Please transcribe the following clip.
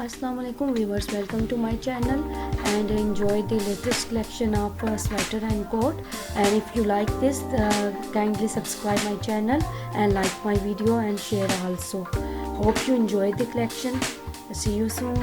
Assalamu alaikum viewers, welcome to my channel and enjoy the latest collection of sweater and coat. And if you like this, kindly subscribe my channel and like my video and share also. Hope you enjoy the collection. See you soon.